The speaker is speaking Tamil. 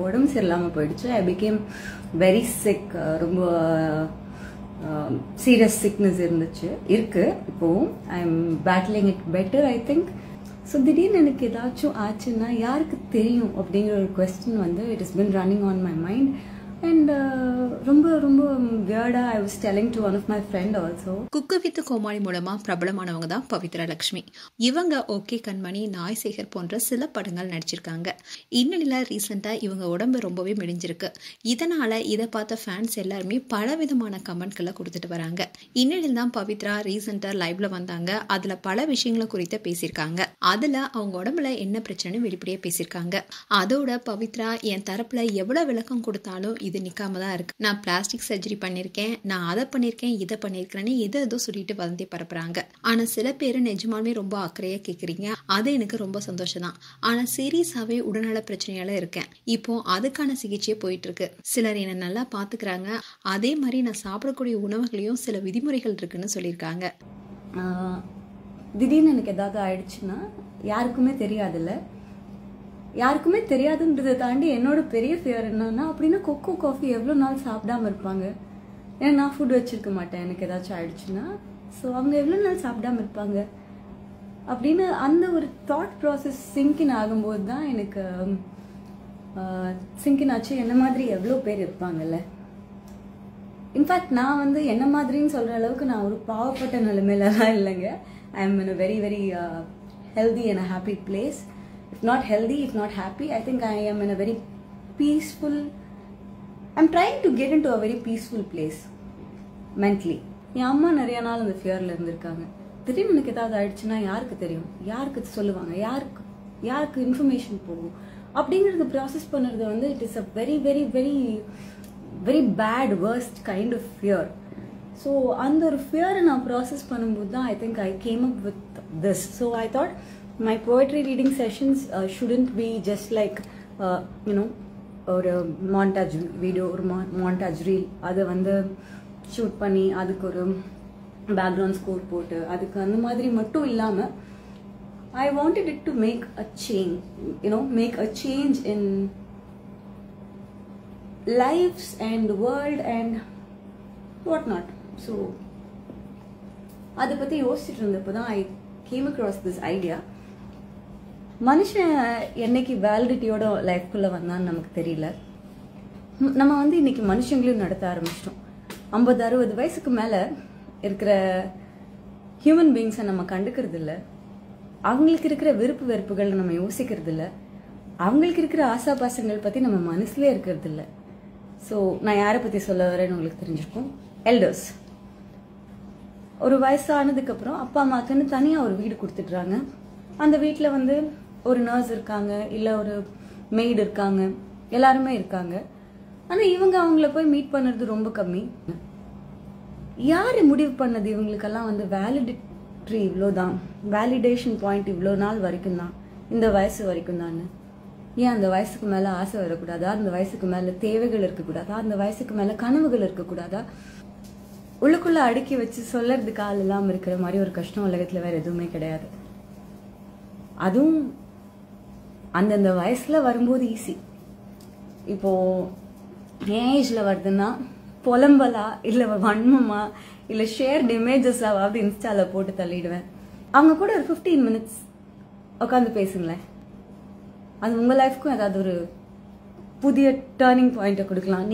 உடம்பு சரியில்லாமல் போயிடுச்சு. I became very sick. ரொம்ப சீரியஸ் சிக்னஸ் இருக்கு இப்போவும். I am battling it better I think. So திடீர்னு எனக்கு ஏதாச்சும் ஆச்சுன்னா யாருக்கு தெரியும் அப்படிங்கிற ஒரு கொஸ்டின் வந்து it is been running on my mind. And ரொம்ப ரொம்ப weird. I was telling to one of my friend also. Cook with Comali மூலமா பிரபலமானவங்க தான் பவித்ரா லட்சுமி. இவங்க ஓகே கண்மணி, நாய் சேகர் போன்ற சில படங்கள் நடிச்சிருக்காங்க. இந்நிலையில ரீசெண்டா இவங்க உடம்பு ரொம்பவே மெலிஞ்சிருக்கு. இதனால இதை பார்த்த ஃபேன்ஸ் எல்லாருமே பல விதமான கமெண்ட்களை கொடுத்துட்டு வராங்க. இந்நிலையில் தான் பவித்ரா ரீசெண்டா லைவ்ல வந்தாங்க. அதுல பல விஷயங்களை குறித்து பேசியிருக்காங்க. அதுல அவங்க உடம்புல என்ன பிரச்சனைன்னு வெளிப்படையா பேசியிருக்காங்க. அதோட பவித்ரா என் தரப்புல எவ்வளவு விளக்கம் கொடுத்தாலும் இது நிக்காம தான் இருக்கு. நான் பிளாஸ்டிக் சர்ஜரி பண்ணிருக்கேன், நான் அதை பண்ணிருக்கேன், இதை பண்ணிருக்கேன்னு ஏதோ சொல்லிட்டு வதந்தி பரப்புறாங்க. ஆனா சில பேரு நிஜமாலுமே ரொம்ப அக்கறையா கேக்குறீங்க. அது எனக்கு ரொம்ப சந்தோஷம் தான். ஆனா சீரியஸாவே உடல்நல பிரச்சனையால இருக்கேன். இப்போ அதுக்கான சிகிச்சை போயிட்டு இருக்கு. சிலர் என்ன நல்லா பாத்துக்கிறாங்க. அதே மாதிரி நான் சாப்பிடக்கூடிய உணவுகளையும் சில விதிமுறைகள் இருக்குன்னு சொல்லியிருக்காங்க. திடீர்னு எனக்கு ஏதாவது ஆயிடுச்சுன்னா யாருக்குமே தெரியாதுல்ல. யாருக்குமே தெரியாதுன்றதை தாண்டி என்னோட பெரிய ஃபியர் என்னன்னா, அப்படின்னா கொக்கோ காஃபி எவ்வளோ நாள் சாப்பிடாம இருப்பாங்க? ஏன்னா நான் ஃபுட் வச்சிருக்க மாட்டேன் எனக்கு ஏதாச்சும் ஆயிடுச்சுன்னா. ஸோ அவங்க எவ்வளோ நாள் சாப்பிடாம இருப்பாங்க அப்படின்னு அந்த ஒரு தாட் ப்ராசஸ் சிங்கின் ஆகும்போது தான் எனக்கு சிங்கின் ஆச்சு. என்ன மாதிரி எவ்வளோ பேர் இருப்பாங்கல்ல. இன்ஃபேக்ட் நான் வந்து என்ன மாதிரின்னு சொல்கிற அளவுக்கு நான் ஒரு பாவப்பட்ட நிலைமையிலலாம் இல்லைங்க. I am in a very very healthy and a happy place. If not healthy, if not happy, I think I am in a very peaceful. I'm trying to get into a very peaceful place mentally. என் அம்மா நிறைய நாள் அந்த ஃபியர்ல இருந்திருக்காங்க. திடீர்னு எனக்கு ஏதாவது ஆயிடுச்சுன்னா யாருக்கு தெரியும், யாருக்கு சொல்லுவாங்க, யாருக்கு இன்ஃபர்மேஷன் போகும் அப்படிங்கிறது ப்ராசஸ் பண்ணுறது வந்து it is a very very very very bad worst kind of fear. So அந்த ஒரு ஃபியரை நான் ப்ராசஸ் பண்ணும்போது தான் I think I came up with this. So I thought my poetry reading sessions shouldn't be just like ஒரு montage video ஒரு montage reel அதை வந்து ஷூட் பண்ணி அதுக்கு ஒரு பேக்ரவுண்ட் ஸ்கோர் போட்டு அதுக்கு அந்த மாதிரி மட்டும் இல்லாம I wanted it to make a change, make a change in lives and world and what not. So அதை பத்தி யோசிச்சுட்டு இருந்தப்பதான் I came across this idea. மனுஷன் என்னைக்கு வேலிடிட்டியோட லைஃப்குள்ள வந்தான்னு நமக்கு தெரியல. நம்ம வந்து இன்னைக்கு மனுஷங்களையும் நடத்த ஆரம்பிச்சிட்டோம். 50-60 வயசுக்கு மேல இருக்கிற ஹியூமன் பீயிங்ஸை நம்ம கண்டுக்கிறது இல்லை. அவங்களுக்கு இருக்கிற விருப்பு வெறுப்புகள் நம்ம யோசிக்கிறது இல்லை. அவங்களுக்கு இருக்கிற ஆசாபாசங்கள் பத்தி நம்ம மனசுலயே இருக்கிறது இல்லை. ஸோ நான் யாரை பத்தி சொல்ல வரேன்னு உங்களுக்கு தெரிஞ்சிருக்கும். எல்டர்ஸ். ஒரு வயசானதுக்கு அப்புறம் அப்பா அம்மாக்குன்னு தனியா ஒரு வீடு கொடுத்துட்றாங்க. அந்த வீட்டுல வந்து ஒரு நர்ஸ் இருக்காங்க, இல்ல ஒரு மெய்டு இருக்காங்க, எல்லாருமே இருக்காங்க. ஆனா இவங்க அவங்கள போய் மீட் பண்ணுறது ரொம்ப கம்மி. யாரு முடிவு பண்ணது இவங்களுக்கெல்லாம் வந்து வேலிடிட்டி இவ்வளோதான், வேலிடேஷன் பாயிண்ட் இவ்வளோ நாள் வரைக்கும் தான், இந்த வயசு வரைக்கும் தான்? ஏன் அந்த வயசுக்கு மேல ஆசை வரக்கூடாதா? அந்த வயசுக்கு மேல தேவைகள் இருக்கக்கூடாதா? அந்த வயசுக்கு மேல கனவுகள் இருக்கக்கூடாதா? உள்ளுக்குள்ள அடுக்கி வச்சு சொல்லறதுக்கு ஆள் இல்லாம இருக்கிற மாதிரி ஒரு கஷ்டம் உலகத்துல வேற எதுவுமே கிடையாது. அதுவும் அந்தந்த வயசுல வரும்போது ஈஸி. இப்போ ஏஜ்ல வருதுன்னா புலம்பலா இல்ல வன்மமா இல்ல ஷேர்ட் இமேஜஸாவது இன்ஸ்டால போட்டு தள்ளிடுவேன். அவங்க கூட ஒரு 15 minutes உட்காந்து பேசுங்களேன். அது உங்க லைஃப்க்கும் ஏதாவது ஒரு புதிய டர்னிங் பாயிண்ட்டை கொடுக்கலாம்.